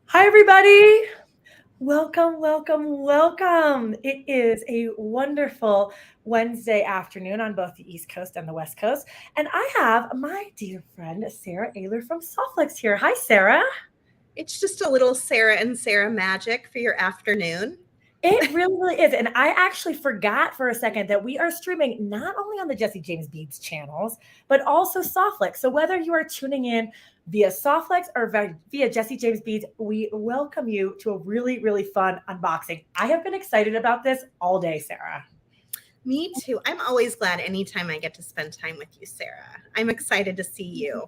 Hi, everybody. Welcome, welcome, welcome. It is a wonderful Wednesday afternoon on both the East Coast and the West Coast. And I have my dear friend, Sara Oehler from Soft Flex here. Hi, Sara. It's just a little Sara and Sara magic for your afternoon. It really, really is. And I actually forgot for a second that we are streaming not only on the Jesse James Beads channels, but also Softflex. So whether you are tuning in via Softflex or via Jesse James Beads, we welcome you to a really, really fun unboxing. I have been excited about this all day, Sara. Me too. I'm always glad anytime I get to spend time with you, Sara. I'm excited to see you.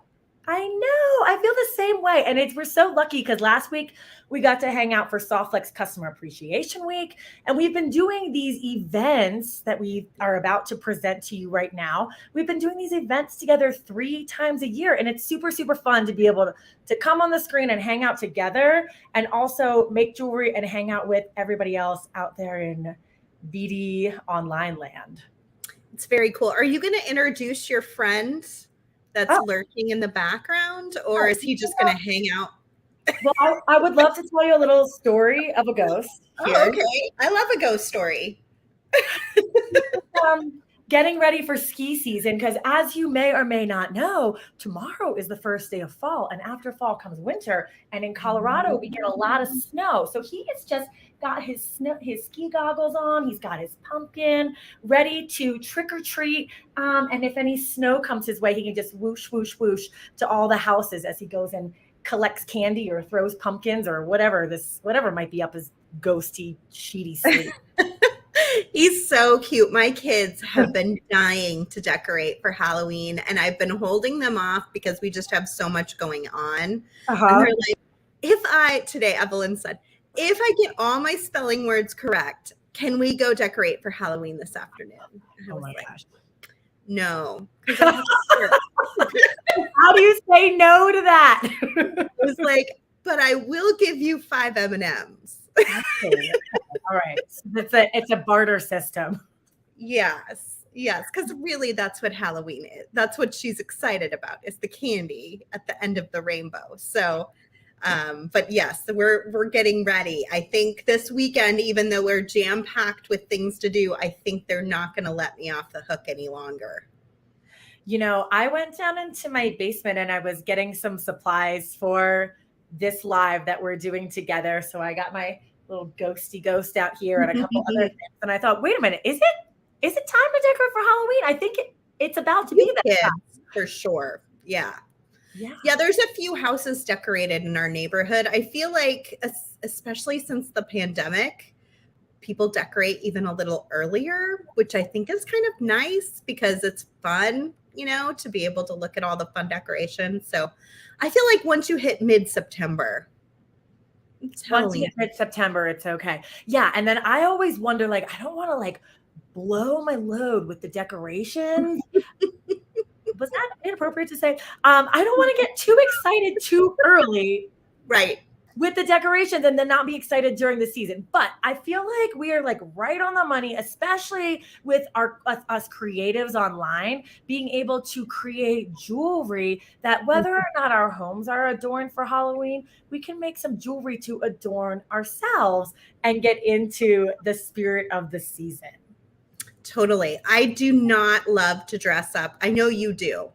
I know. I feel the same way. And we're so lucky because last week we got to hang out for Softflex Customer Appreciation Week. And we've been doing these events that we are about to present to you right now. We've been doing these events together 3 times a year. And it's super, super fun to be able to come on the screen and hang out together and also make jewelry and hang out with everybody else out there in beady online land. It's very cool. Are you going to introduce your friend that's Oh, lurking in the background, or is he just going to hang out? well, I would love to tell you a little story of a ghost Oh, here. okay. I love a ghost story. Getting ready for ski season because, as you may or may not know, tomorrow is the first day of fall, and after fall comes winter. And in Colorado, we get a lot of snow. So he has just got his ski goggles on. He's got his pumpkin ready to trick or treat. And if any snow comes his way, he can just whoosh, whoosh, whoosh to all the houses as he goes and collects candy or throws pumpkins or whatever might be up his ghosty, sheety sleeve. He's so cute. My kids have been dying to decorate for Halloween, and I've been holding them off because we just have so much going on. And Uh-huh. they're like, today, Evelyn said, if I get all my spelling words correct, can we go decorate for Halloween this afternoon? And I Oh was my like, gosh. no, because I have to work. How do you say no to that? I was like, but I will give you 5 M&Ms. Okay. All right. So it's a barter system. Yes, because really that's what Halloween is. That's what she's excited about, is the candy at the end of the rainbow. So, but yes, we're getting ready. I think this weekend, even though we're jam-packed with things to do, I think they're not going to let me off the hook any longer. I went down into my basement and I was getting some supplies for this live that we're doing together. So I got my little ghosty ghost out here and a couple other things. And I thought, wait a minute, is it time to decorate for Halloween? I think it's about to be You that time. kids, for sure. Yeah. Yeah. Yeah, there's a few houses decorated in our neighborhood. I feel like, especially since the pandemic, people decorate even a little earlier, which I think is kind of nice because it's fun, to be able to look at all the fun decorations. So I feel like once you hit mid-September, it's Once you Halloween. hit mid-September, it's okay. Yeah. And then I always wonder, like, I don't want to like blow my load with the decorations. Was that inappropriate to say? I don't want to get too excited too early Right. with the decorations and then not be excited during the season. But I feel like we are like right on the money, especially with us creatives online, being able to create jewelry that whether or not our homes are adorned for Halloween, we can make some jewelry to adorn ourselves and get into the spirit of the season. Totally. I do not love to dress up. I know you do.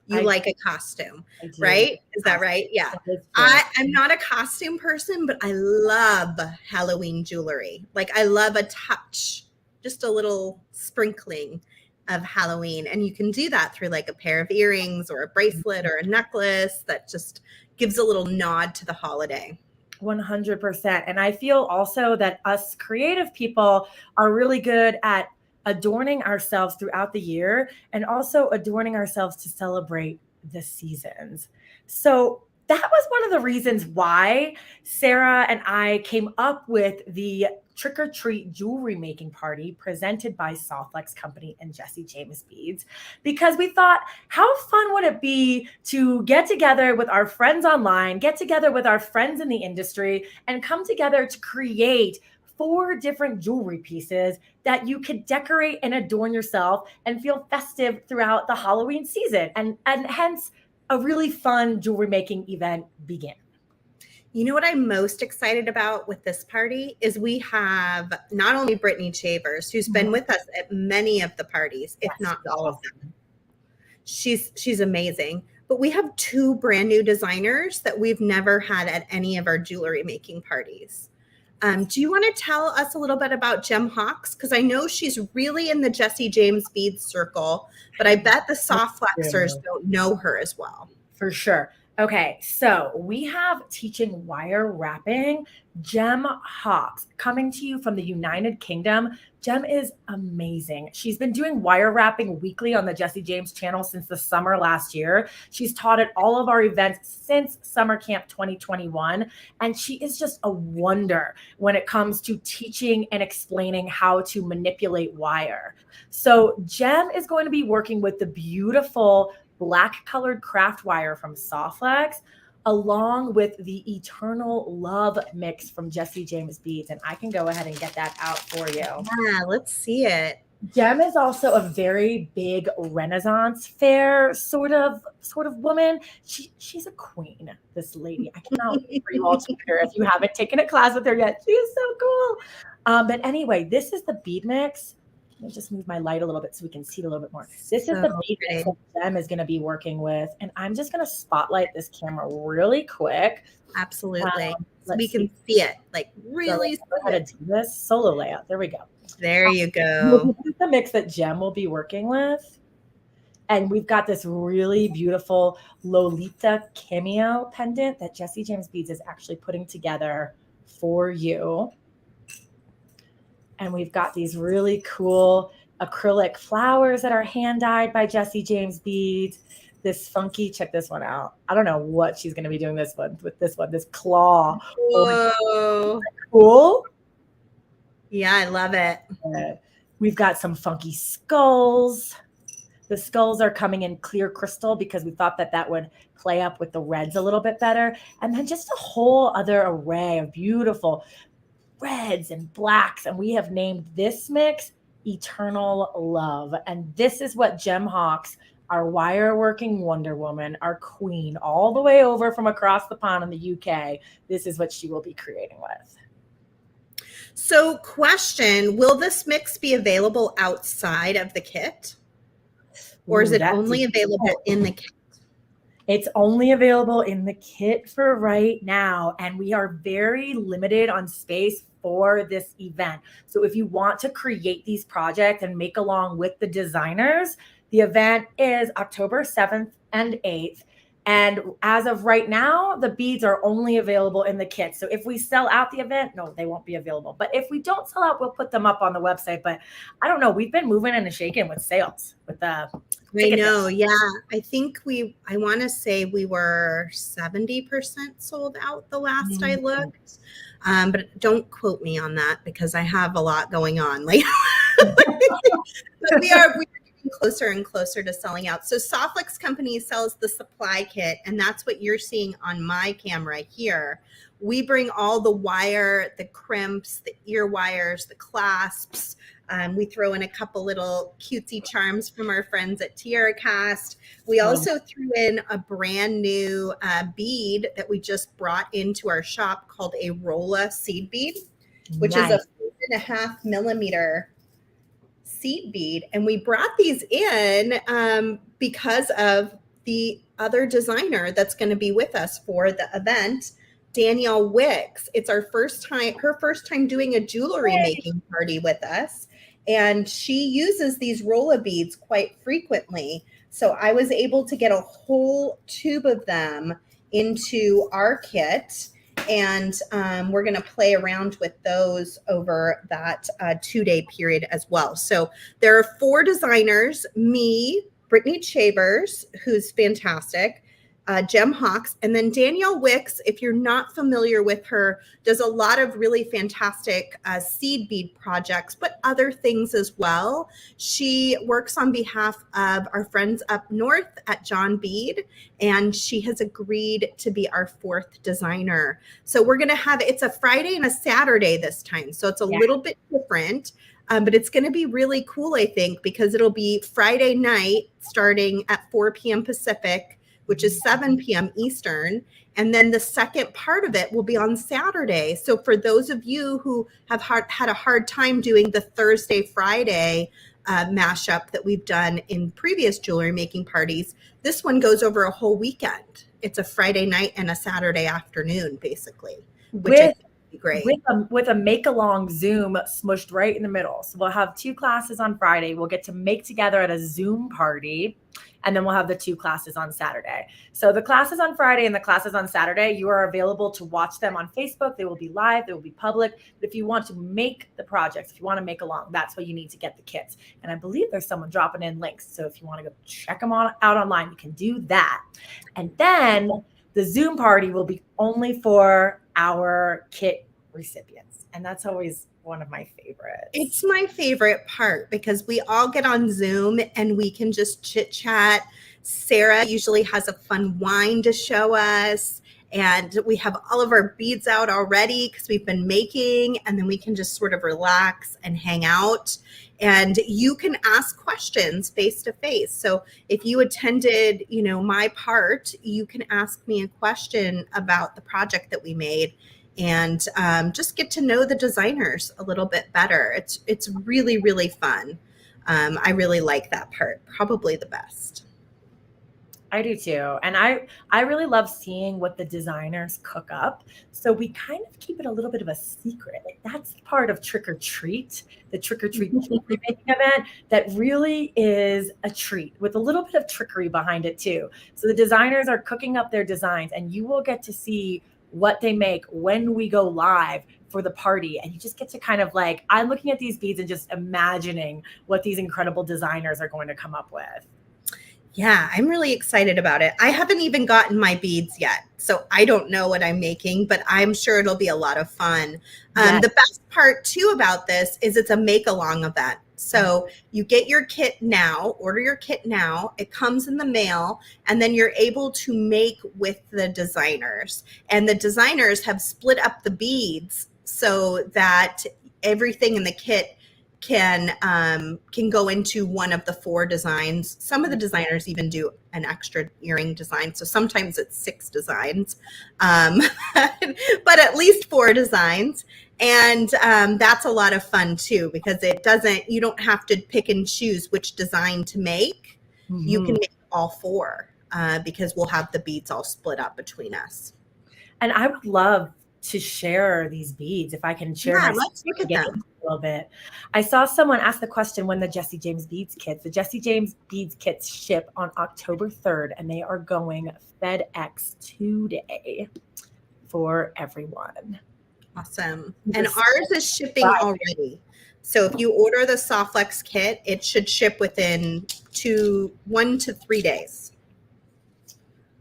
You I, like a costume, I do. right? Is that right? Yeah. That is true. I'm not a costume person, but I love Halloween jewelry. Like, I love a touch, just a little sprinkling of Halloween. And you can do that through like a pair of earrings or a bracelet or a necklace that just gives a little nod to the holiday. 100%. And I feel also that us creative people are really good at adorning ourselves throughout the year and also adorning ourselves to celebrate the seasons. So that was one of the reasons why Sara and I came up with the trick or treat jewelry making party presented by Softflex Company and Jesse James Beads, because we thought, how fun would it be to get together with our friends online, get together with our friends in the industry, and come together to create 4 different jewelry pieces that you could decorate and adorn yourself and feel festive throughout the Halloween season. And hence a really fun jewelry making event began. You know what I'm most excited about with this party is we have not only Brittany Chavers, who's been with us at many of the parties, if not all of them. She's amazing. But we have 2 brand new designers that we've never had at any of our jewelry making parties. Do you want to tell us a little bit about Gem Hawks? Because I know she's really in the Jesse James beads circle, but I bet the soft flexers don't know her as well. For sure. Okay, so we have teaching wire wrapping Gem Hawks coming to you from the United Kingdom. Gem is amazing. She's been doing wire wrapping weekly on the Jesse James channel since the summer last year. She's taught at all of our events since Summer Camp 2021, and she is just a wonder when it comes to teaching and explaining how to manipulate wire. So Gem is going to be working with the beautiful black colored craft wire from Soft Flex, along with the Eternal Love mix from Jesse James Beads. And I can go ahead and get that out for you. Yeah, let's see it. Gem is also a very big Renaissance fair sort of woman. She's a queen, this lady. I cannot wait for you all to meet her if you haven't taken a class with her yet. She is so cool. But anyway, this is the bead mix. Let me just move my light a little bit so we can see it a little bit more. This is the bead mix that Gem is going to be working with. And I'm just going to spotlight this camera really quick. Absolutely. So we can see it. Like really. So go ahead and do this solo layout. There we go. There you go. This is the mix that Gem will be working with. And we've got this really beautiful Lolita cameo pendant that Jesse James Beads is actually putting together for you. And we've got these really cool acrylic flowers that are hand dyed by Jesse James Beads. This funky, check this one out. I don't know what she's going to be doing this claw. Whoa. Cool. Yeah, I love it. We've got some funky skulls. The skulls are coming in clear crystal because we thought that would play up with the reds a little bit better. And then just a whole other array of beautiful reds and blacks. And we have named this mix Eternal Love. And this is what Gem Hawks, our wire working Wonder Woman, our queen, all the way over from across the pond in the UK, this is what she will be creating with. So question, will this mix be available outside of the kit? Or is it only available in the kit? It's only available in the kit for right now, and we are very limited on space for this event. So if you want to create these projects and make along with the designers, the event is October 7th and 8th. And as of right now, the beads are only available in the kit. So if we sell out the event, no, they won't be available. But if we don't sell out, we'll put them up on the website. But I don't know. We've been moving and shaking with sales with the I know. Yeah. I think I want to say we were 70% sold out the last I looked. But don't quote me on that because I have a lot going on. Like, but we are getting closer and closer to selling out. So Soft Flex Company sells the supply kit, and that's what you're seeing on my camera here. We bring all the wire, the crimps, the ear wires, the clasps. We throw in a couple little cutesy charms from our friends at Tiara Cast. We also threw in a brand new bead that we just brought into our shop called a Rolla seed bead, which is a 4.5 millimeter seed bead. And we brought these in because of the other designer that's going to be with us for the event, Danielle Wicks. It's her first time doing a jewelry making party with us. And she uses these Rolla beads quite frequently. So I was able to get a whole tube of them into our kit. And we're going to play around with those over that 2-day period as well. So there are 4 designers, me, Brittany Chavers, who's fantastic, Gem Hawks, and then Danielle Wicks, if you're not familiar with her, does a lot of really fantastic seed bead projects, but other things as well. She works on behalf of our friends up north at John Bead, and she has agreed to be our 4th designer. So we're going to have, it's a Friday and a Saturday this time. So it's a little bit different. But it's going to be really cool, I think, because it'll be Friday night starting at 4 p.m. Pacific which is 7 p.m. Eastern. And then the second part of it will be on Saturday. So for those of you who have had a hard time doing the Thursday, Friday mashup that we've done in previous jewelry making parties, this one goes over a whole weekend. It's a Friday night and a Saturday afternoon, basically, which I think would be great. With a make-along Zoom smushed right in the middle. So we'll have 2 classes on Friday. We'll get to make together at a Zoom party. And then we'll have the 2 classes on Saturday. So the classes on Friday and the classes on Saturday, you are available to watch them on Facebook. They will be live. They will be public. But if you want to make the projects, if you want to make along, that's what you need to get the kits. And I believe there's someone dropping in links. So if you want to go check them out online, you can do that. And then the Zoom party will be only for our kit recipients. And that's always one of my favorites. It's my favorite part because we all get on Zoom and we can just chit chat. Sara usually has a fun wine to show us, and we have all of our beads out already because we've been making, and then we can just sort of relax and hang out. And you can ask questions face to face. So if you attended, my part, you can ask me a question about the project that we made, and just get to know the designers a little bit better. It's really, really fun. I really like that part, probably the best. I do too. And I really love seeing what the designers cook up. So we kind of keep it a little bit of a secret. That's part of Trick or Treat, the Trick or Treat jewelry making event that really is a treat with a little bit of trickery behind it too. So the designers are cooking up their designs, and you will get to see what they make when we go live for the party. And you just get to kind of I'm looking at these beads and just imagining what these incredible designers are going to come up with. Yeah, I'm really excited about it. I haven't even gotten my beads yet, so I don't know what I'm making, but I'm sure it'll be a lot of fun. Yes. The best part too about this is it's a make-along event. So you get your kit now, order your kit now, it comes in the mail, and then you're able to make with the designers. And the designers have split up the beads so that everything in the kit can go into one of the 4 designs. Some of the designers even do an extra earring design. So sometimes it's 6 designs, but at least 4 designs. And that's a lot of fun too, because you don't have to pick and choose which design to make. Mm-hmm. You can make all 4 because we'll have the beads all split up between us. And I would love to share these beads if I can share. Yeah, let's look at them a little bit. I saw someone ask the question when the Jesse James Beads kits. The Jesse James Beads kits ship on October 3rd, and they are going FedEx today for everyone. Awesome. And ours is shipping already. So if you order the Soft Flex kit, it should ship within 1 to 3 days.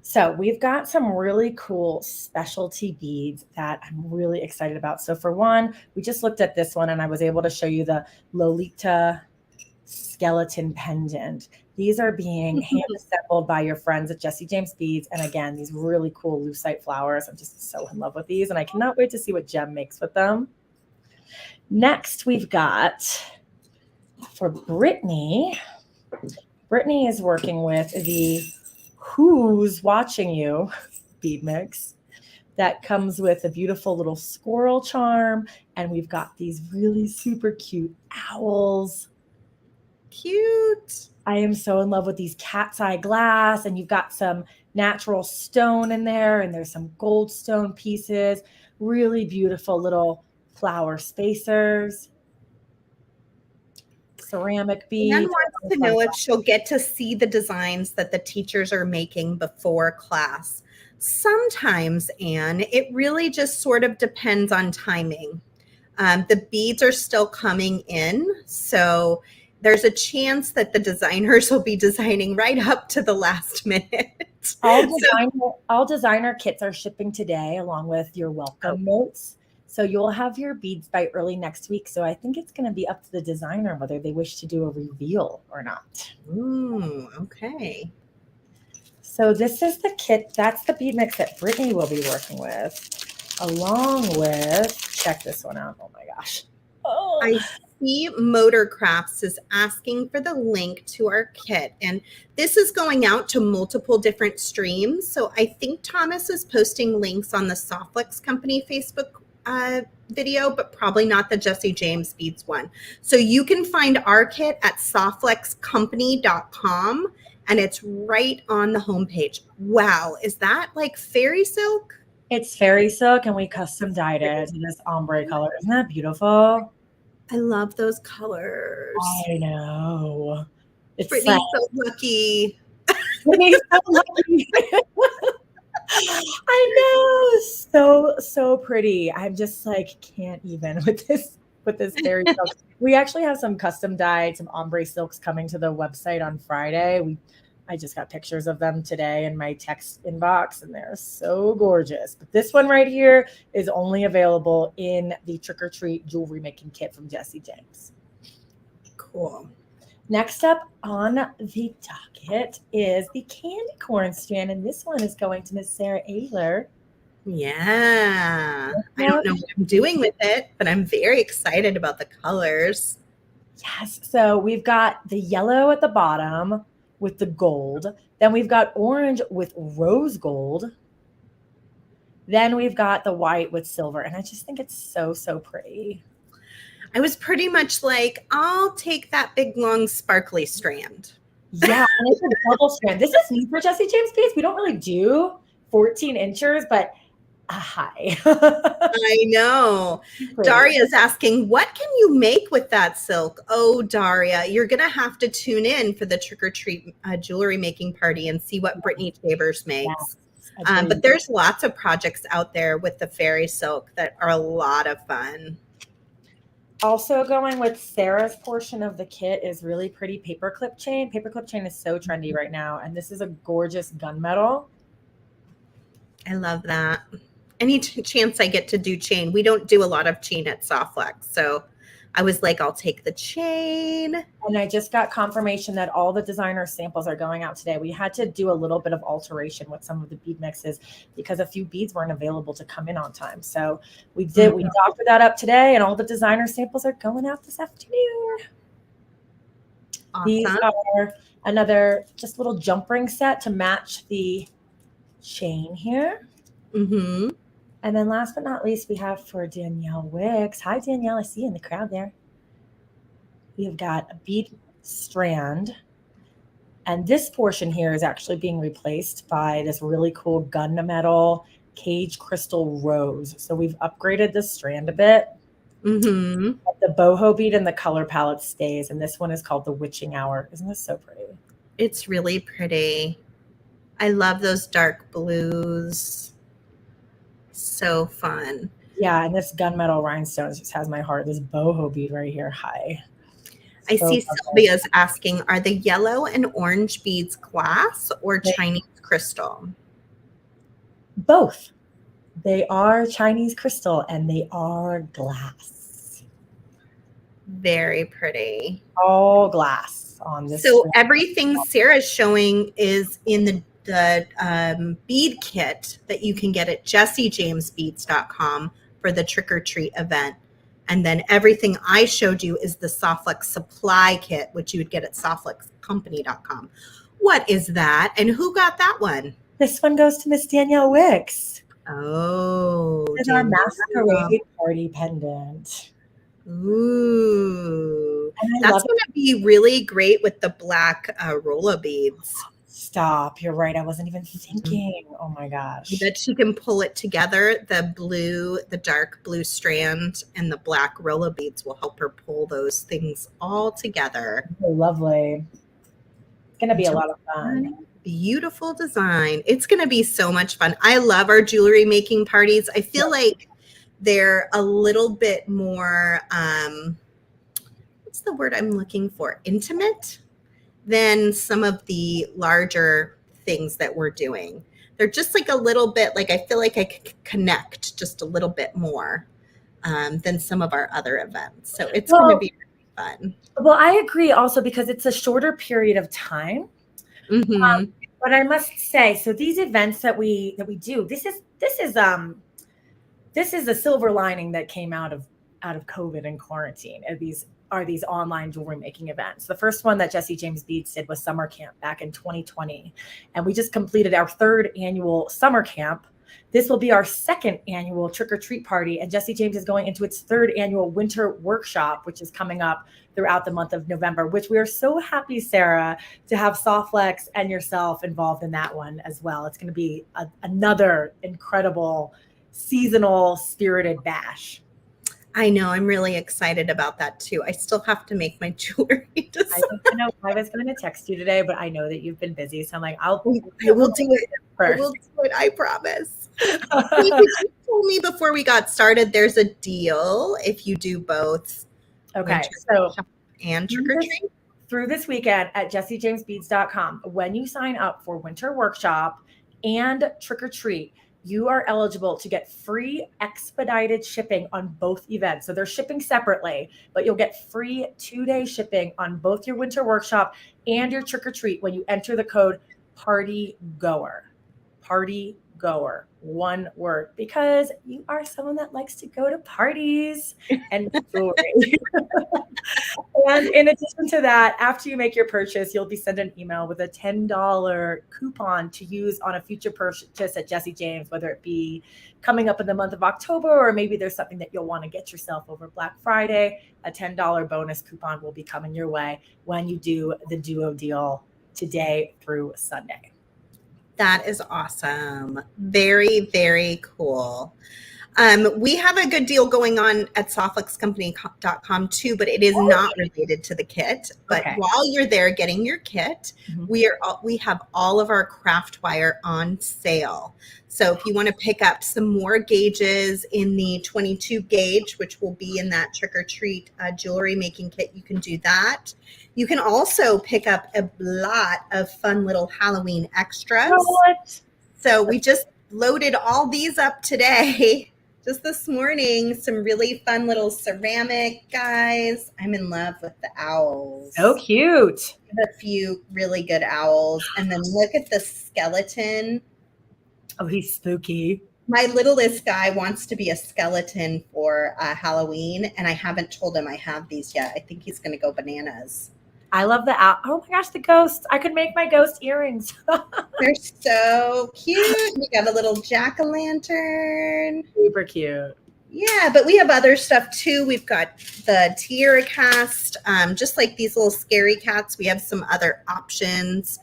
So we've got some really cool specialty beads that I'm really excited about. So for one, we just looked at this one and I was able to show you the Lolita skeleton pendant. These are being hand assembled by your friends at Jesse James Beads. And again, these really cool lucite flowers. I'm just so in love with these, and I cannot wait to see what Jem makes with them. Next, we've got for Brittany. Brittany is working with the Who's Watching You bead mix that comes with a beautiful little squirrel charm. And we've got these really super cute owls. Cute. I am so in love with these cat's eye glass, and you've got some natural stone in there, and there's some gold stone pieces, really beautiful little flower spacers, ceramic beads. Anne wants to know if she'll get to see the designs that the teachers are making before class. Sometimes, Anne, it really just sort of depends on timing. The beads are still coming in, so there's a chance that the designers will be designing right up to the last minute. All designer kits are shipping today, along with your welcome notes. So you'll have your beads by early next week. So I think it's going to be up to the designer whether they wish to do a reveal or not. Ooh, okay. So this is the kit. That's the bead mix that Brittany will be working with, along with, check this one out. Oh my gosh. Oh. I see Motorcrafts is asking for the link to our kit, and this is going out to multiple different streams. So I think Thomas is posting links on the Soft Flex Company Facebook video, but probably not the Jesse James Beads one. So you can find our kit at softflexcompany.com, and it's right on the homepage. Wow, is that like fairy silk? It's fairy silk, and we custom dyed it in this ombre color. Isn't that beautiful? I love those colors. I know. It's Brittany's so lucky. Brittany's so lucky. I know. So pretty. I'm just like, can't even with this fairy silk. We actually have some custom dyed, some ombre silks coming to the website on Friday. I just got pictures of them today in my text inbox, and they're so gorgeous. But this one right here is only available in the Trick or Treat jewelry making kit from Jesse James. Cool. Next up on the docket is the candy corn strand, and this one is going to Miss Sara Oehler. Yeah. I don't know what I'm doing with it, but I'm very excited about the colors. Yes. So we've got the yellow at the bottom with the gold. Then we've got orange with rose gold. Then we've got the white with silver. And I just think it's so, so pretty. I was pretty much like, I'll take that big, long, sparkly strand. Yeah, and it's a double strand. This is new for Jesse James Beads. We don't really do 14 inches, but hi. I know. Daria's asking, what can you make with that silk? Oh, Daria, you're going to have to tune in for the Trick or Treat jewelry making party and see what Brittany Chambers makes. Yes, but there's lots of projects out there with the fairy silk that are a lot of fun. Also going with Sarah's portion of the kit is really pretty paperclip chain. Paperclip chain is so trendy right now. And this is a gorgeous gunmetal. I love that. Any chance I get to do chain. We don't do a lot of chain at Soft Flex. So I was like, I'll take the chain. And I just got confirmation that all the designer samples are going out today. We had to do a little bit of alteration with some of the bead mixes because a few beads weren't available to come in on time. So we doctored that up today, and all the designer samples are going out this afternoon. Awesome. These are another just little jump ring set to match the chain here. Mm-hmm. And then last but not least, we have for Danielle Wicks. Hi, Danielle. I see you in the crowd there. We've got a bead strand. And this portion here is actually being replaced by this really cool gunmetal cage crystal rose. So we've upgraded the strand a bit. Mm-hmm. The boho bead and the color palette stays. And this one is called the Witching Hour. Isn't this so pretty? It's really pretty. I love those dark blues. So fun. Yeah, and this gunmetal rhinestones just has my heart. This boho bead right here. Hi. I see Sylvia's asking, are the yellow and orange beads glass or Chinese crystal? Both. They are Chinese crystal and they are glass. Very pretty. All glass on this. So everything Sarah's showing is in the bead kit that you can get at jessejamesbeads.com for the Trick or Treat event. And then everything I showed you is the Soft Flex supply kit, which you would get at softflexcompany.com. What is that? And who got that one? This one goes to Miss Danielle Wicks. Oh. It's our masquerade party pendant. Ooh. That's going to be really great with the black rolla beads. Stop. You're right. I wasn't even thinking. Oh my gosh. That she can pull it together. The dark blue strand and the black rolla beads will help her pull those things all together. Oh, lovely. It's going to be a lot of fun. Beautiful design. It's going to be so much fun. I love our jewelry making parties. I feel like they're a little bit more, what's the word I'm looking for? Intimate than some of the larger things that we're doing. They're just like a little bit, like I feel like I could connect just a little bit more than some of our other events. So it's going to be really fun. Well, I agree also because it's a shorter period of time. Mm-hmm. But I must say, so these events that we do, this is a silver lining that came out of COVID and quarantine. These are these online jewelry making events. The first one that Jesse James Beads did was summer camp back in 2020. And we just completed our 3rd annual summer camp. This will be our 2nd annual trick or treat party. And Jesse James is going into its 3rd annual winter workshop, which is coming up throughout the month of November, which we are so happy, Sara, to have Soft Flex and yourself involved in that one as well. It's going to be another incredible seasonal spirited bash. I know. I'm really excited about that too. I still have to make my jewelry. I know I was going to text you today, but I know that you've been busy. So I'm like, I will do it first. I will do it. I promise. You told me before we got started, there's a deal if you do both. Okay. So and trick or treat through this weekend at jessijamesbeads.com. When you sign up for winter workshop and trick or treat, you are eligible to get free expedited shipping on both events. So they're shipping separately, but you'll get free 2-day shipping on both your winter workshop and your trick or treat when you enter the code PARTYGOER. PARTYGOER, one word, because you are someone that likes to go to parties and jewelry. And in addition to that, after you make your purchase, you'll be sent an email with a $10 coupon to use on a future purchase at Jesse James, whether it be coming up in the month of October, or maybe there's something that you'll want to get yourself over Black Friday. A $10 bonus coupon will be coming your way when you do the duo deal today through Sunday. That is awesome. Very, very cool. We have a good deal going on at softflexcompany.com too, but it is not related to the kit. But while you're there getting your kit, we have all of our craft wire on sale. So if you want to pick up some more gauges in the 22 gauge, which will be in that trick or treat jewelry making kit, you can do that. You can also pick up a lot of fun little Halloween extras. What? So we just loaded all these up today. Just this morning, some really fun little ceramic guys. I'm in love with the owls. So cute. A few really good owls. And then look at the skeleton. Oh, he's spooky. My littlest guy wants to be a skeleton for Halloween, and I haven't told him I have these yet. I think he's going to go bananas. I love the owl. Oh my gosh, the ghosts. I could make my ghost earrings. They're so cute. We got a little jack-o'-lantern. Super cute. Yeah, but we have other stuff too. We've got the tiara cast, just like these little scary cats. We have some other options.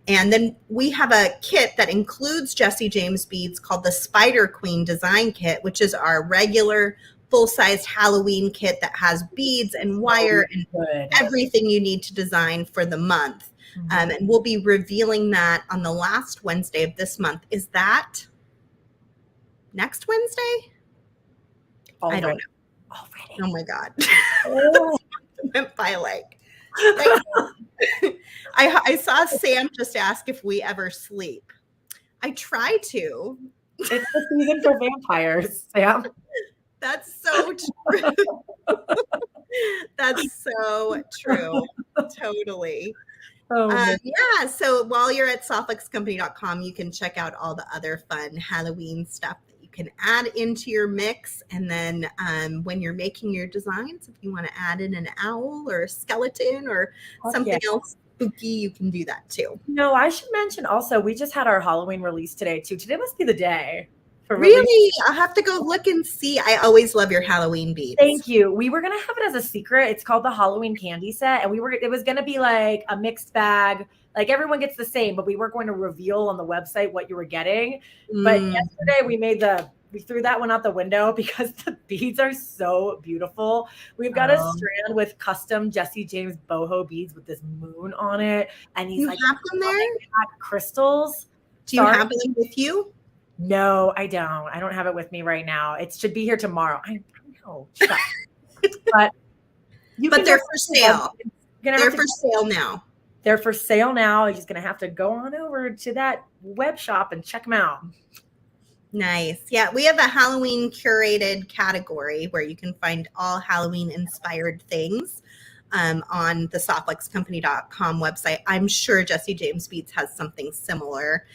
And then we have a kit that includes Jesse James beads called the Spider Queen Design Kit, which is our regular full-sized Halloween kit that has beads and wire and everything you need to design for the month. And we'll be revealing that on the last Wednesday of this month. Is that next Wednesday? I don't know. Already. Oh my God. Oh. Went by like. I saw Sam just ask if we ever sleep. I try to. It's the season for vampires, Sam. That's so true. That's so true. Totally. Yeah. So while you're at softflexcompany.com, you can check out all the other fun Halloween stuff that you can add into your mix. And then when you're making your designs, if you want to add in an owl or a skeleton or something else spooky, you can do that too. No, I should mention also, we just had our Halloween release today too. Today must be the day. Really? I'll have to go look and see. I always love your Halloween beads. Thank you. We were going to have it as a secret. It's called the Halloween candy set. And it was going to be like a mixed bag. Like everyone gets the same, but we weren't going to reveal on the website what you were getting. But yesterday we threw that one out the window because the beads are so beautiful. We've got a strand with custom Jesse James boho beads with this moon on it. And he's like, have them there? Crystals. Do you have them with you? No, I don't. I don't have it with me right now. It should be here tomorrow. I know. But they're for sale. They're for sale now. They're for sale now. You're just going to have to go on over to that web shop and check them out. Nice. Yeah, we have a Halloween curated category where you can find all Halloween inspired things. on the softflexcompany.com website. I'm sure Jesse James Beads has something similar.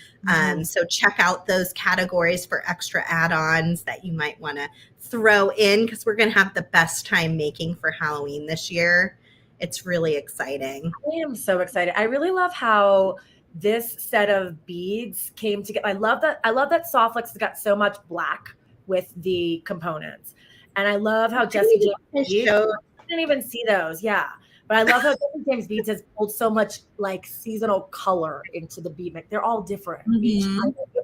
So check out those categories for extra add-ons that you might want to throw in, because we're going to have the best time making for Halloween this year. It's really exciting. I am so excited. I really love how this set of beads came together. I love that Soft Flex has got so much black with the components. And I love how Jesse James Beads, I didn't even see those. Yeah. But I love how Jesse James Beads has pulled so much like seasonal color into the bead mix. They're all different.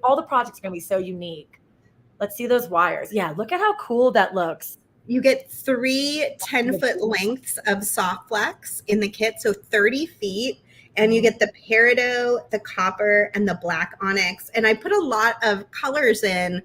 All the projects are going to be so unique. Let's see those wires. Yeah. Look at how cool that looks. You get 3 10-foot lengths of Soft Flex in the kit, so 30 feet. And you get the Peridot, the copper, and the black onyx. And I put a lot of colors in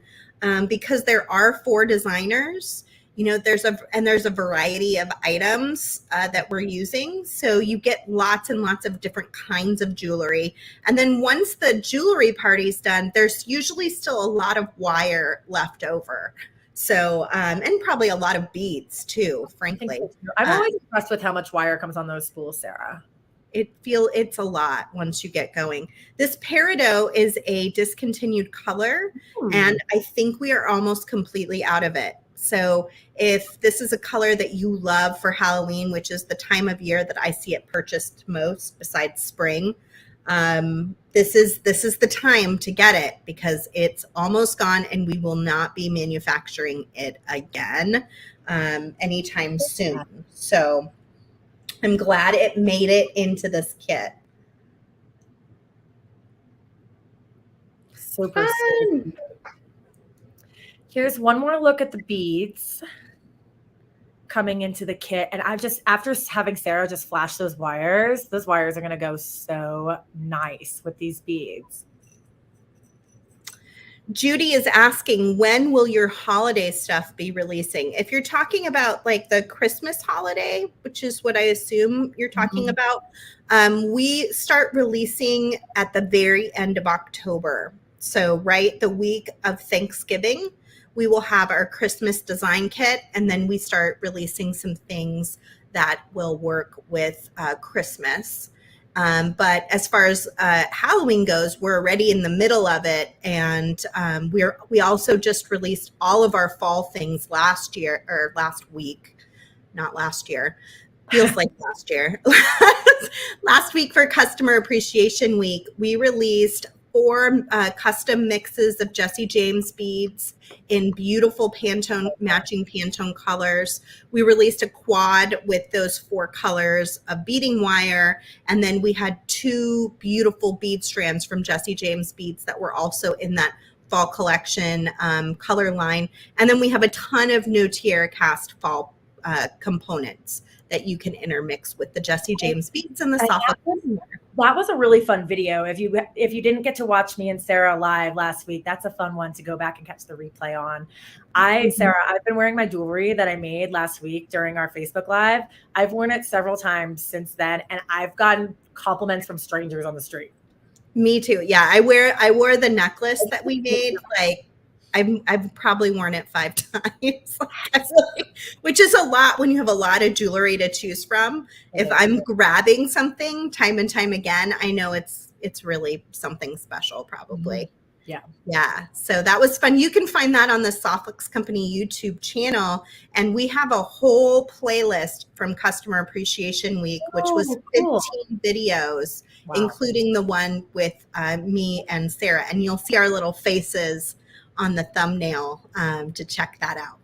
because there are 4 designers. You know, there's a variety of items that we're using. So you get lots and lots of different kinds of jewelry. And then once the jewelry party's done, there's usually still a lot of wire left over. So, and probably a lot of beads too, frankly. I'm always impressed with how much wire comes on those spools, Sara. It's a lot once you get going. This Peridot is a discontinued color, and I think we are almost completely out of it. So if this is a color that you love for Halloween, which is the time of year that I see it purchased most besides spring, this is the time to get it, because it's almost gone and we will not be manufacturing it again anytime soon. So I'm glad it made it into this kit. Super fun. Here's one more look at the beads coming into the kit. And after having Sara just flash those wires are going to go so nice with these beads. Judy is asking, when will your holiday stuff be releasing? If you're talking about like the Christmas holiday, which is what I assume you're talking about, we start releasing at the very end of October. So right the week of Thanksgiving, we will have our Christmas design kit, and then we start releasing some things that will work with Christmas. But as far as Halloween goes, we're already in the middle of it, and we also just released all of our fall things last week, not last year. Feels like last year. Last week for Customer Appreciation Week, we released 4 custom mixes of Jesse James beads in beautiful matching Pantone colors. We released a quad with those 4 colors of beading wire, and then we had 2 beautiful bead strands from Jesse James Beads that were also in that fall collection color line. And then we have a ton of no tiara cast fall components that you can intermix with the Jesse James Beads and the Soft. That was a really fun video. If you didn't get to watch me and Sara live last week, that's a fun one to go back and catch the replay on. Sara, I've been wearing my jewelry that I made last week during our Facebook Live. I've worn it several times since then, and I've gotten compliments from strangers on the street. Me too. Yeah, I wore the necklace that we made. Like I've probably worn it 5 times, which is a lot when you have a lot of jewelry to choose from. If I'm grabbing something time and time again, I know it's really something special, probably. Yeah. So that was fun. You can find that on the Soft Flex Company YouTube channel, and we have a whole playlist from Customer Appreciation Week, which was 15 videos, including the one with me and Sara, and you'll see our little faces on the thumbnail to check that out.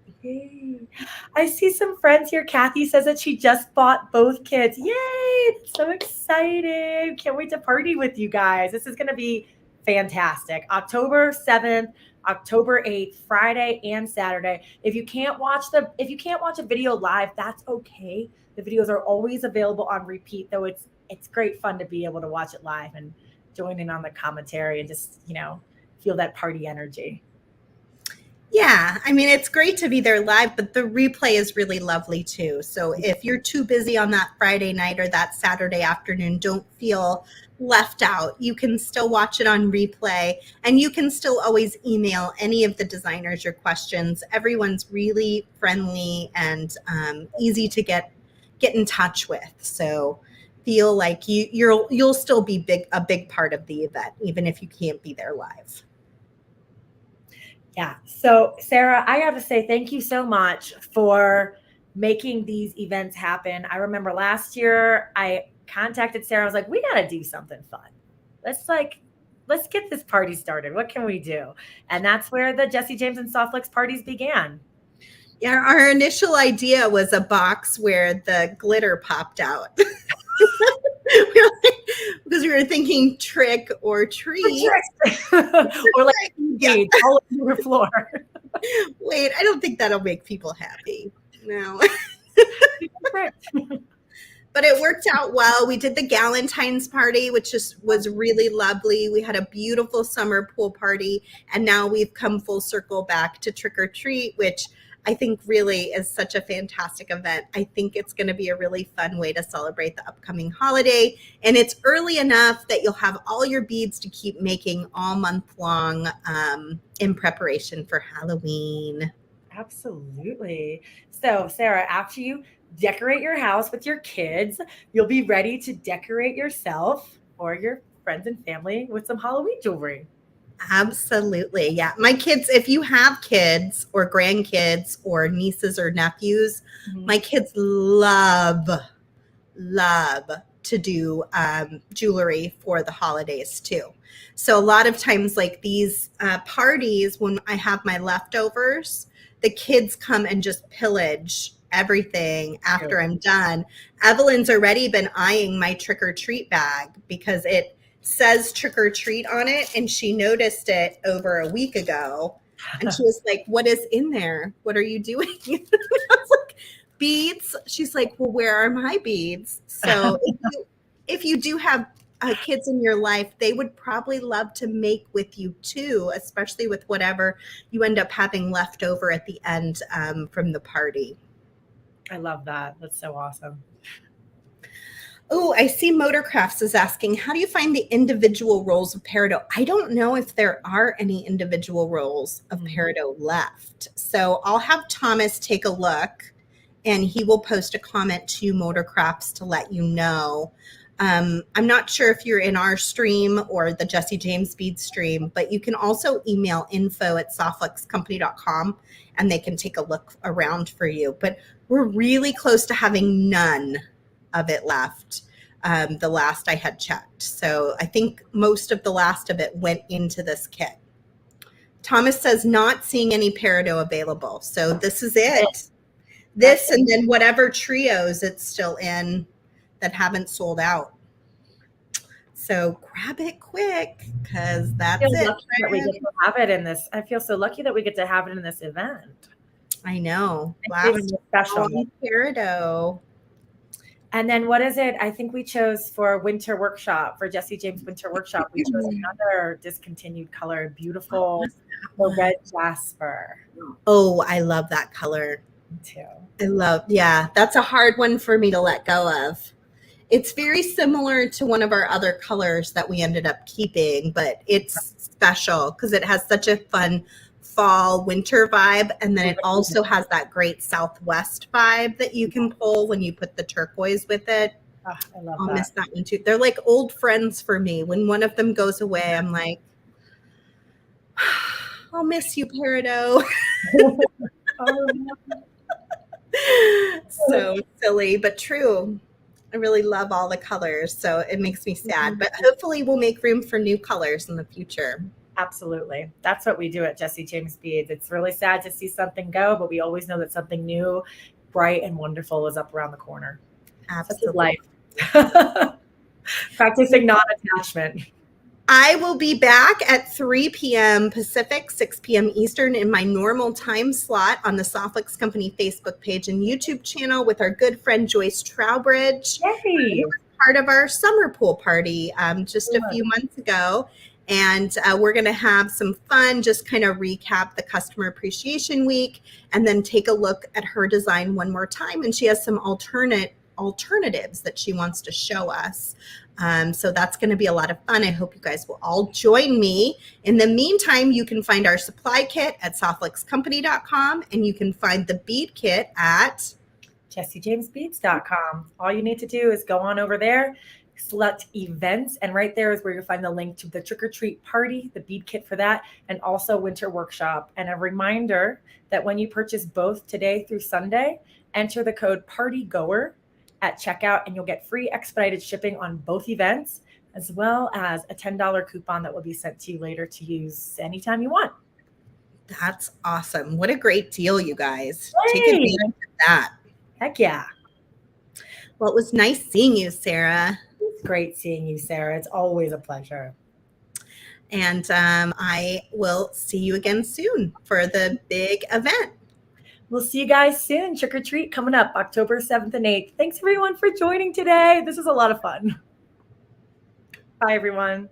I see some friends here. Kathy says that she just bought both kits. Yay! So excited. Can't wait to party with you guys. This is going to be fantastic. October 7th, October 8th, Friday and Saturday. If you can't watch a video live, that's okay. The videos are always available on repeat, though it's great fun to be able to watch it live and join in on the commentary and just, feel that party energy. Yeah, I mean, it's great to be there live, but the replay is really lovely too. So if you're too busy on that Friday night or that Saturday afternoon, don't feel left out. You can still watch it on replay, and you can still always email any of the designers your questions. Everyone's really friendly and easy to get get in touch with. So feel like you'll still be a big part of the event, even if you can't be there live. Yeah. So Sara, I got to say thank you so much for making these events happen. I remember last year I contacted Sara. I was like, we got to do something fun. Let's get this party started. What can we do? And that's where the Jesse James and Soft Flex parties began. Yeah, our initial idea was a box where the glitter popped out. Because we were thinking trick or treat. Or like beads all over the floor. Wait, I don't think that'll make people happy. No. But it worked out well. We did the Galentine's party, which was really lovely. We had a beautiful summer pool party. And now we've come full circle back to trick or treat, which I think really is such a fantastic event. I think it's going to be a really fun way to celebrate the upcoming holiday. And it's early enough that you'll have all your beads to keep making all month long in preparation for Halloween. Absolutely. So, Sara, after you decorate your house with your kids, you'll be ready to decorate yourself or your friends and family with some Halloween jewelry. Absolutely. Yeah. My kids, if you have kids or grandkids or nieces or nephews, my kids love to do jewelry for the holidays too. So a lot of times like these parties, when I have my leftovers, the kids come and just pillage everything after I'm done. Evelyn's already been eyeing my trick or treat bag because it says trick or treat on it, and she noticed it over a week ago, and she was like, "What is in there? What are you doing?" I was like, "Beads." She's like, "Well, where are my beads?" So if you do have kids in your life, they would probably love to make with you too, especially with whatever you end up having left over at the end from the party. I love that. That's so awesome. Oh, I see Motorcrafts is asking, how do you find the individual rolls of Peridot? I don't know if there are any individual rolls of Peridot left. So I'll have Thomas take a look, and he will post a comment to Motorcrafts to let you know. I'm not sure if you're in our stream or the Jesse James Bead stream, but you can also email info@softflexcompany.com and they can take a look around for you. But we're really close to having none of it left, the last I had checked. So I think most of the last of it went into this kit. Thomas says not seeing any Peridot available. So this is it. This and then whatever trios it's still in that haven't sold out. So grab it quick because that's it. That we get to have it in this. I feel so lucky that we get to have it in this event. I know. Last special Peridot. And then what is it? I think we chose for Winter Workshop, for Jesse James Winter Workshop. We chose another discontinued color, beautiful red jasper. Oh, I love that color. Me too. Yeah, that's a hard one for me to let go of. It's very similar to one of our other colors that we ended up keeping, but it's special because it has such a fun fall winter vibe, and then it also has that great southwest vibe that you can pull when you put the turquoise with it. Oh, I love I'll that. miss that one too. They're like old friends for me. When one of them goes away, I'm like, I'll miss you, Peridot. So silly, but true. I really love all the colors, so it makes me sad. But hopefully we'll make room for new colors in the future. Absolutely. That's what we do at Jesse James Beads. It's really sad to see something go, but we always know that something new, bright, and wonderful is up around the corner. Absolutely. Life. Practicing non-attachment. I will be back at 3 p.m. Pacific, 6 p.m. Eastern in my normal time slot on the Soft Flex Company Facebook page and YouTube channel with our good friend Joyce Trowbridge. Yay. Part of our summer pool party just a few months ago. And we're going to have some fun, just kind of recap the Customer Appreciation Week and then take a look at her design one more time. And she has some alternatives that she wants to show us. So that's going to be a lot of fun. I hope you guys will all join me. In the meantime, you can find our supply kit at softflexcompany.com, and you can find the bead kit at JessieJamesBeads.com. All you need to do is go on over there, select events, and right there is where you'll find the link to the trick or treat party, the bead kit for that, and also winter workshop. And a reminder that when you purchase both today through Sunday, enter the code PARTYGOER at checkout and you'll get free expedited shipping on both events, as well as a $10 coupon that will be sent to you later to use anytime you want. That's awesome. What a great deal, you guys. Hey. Take advantage of that. Heck yeah. Well, it was nice seeing you, Sara. It's great seeing you, Sara. It's always a pleasure. And I will see you again soon for the big event. We'll see you guys soon. Trick or treat coming up October 7th and 8th. Thanks everyone for joining today. This was a lot of fun. Bye, everyone.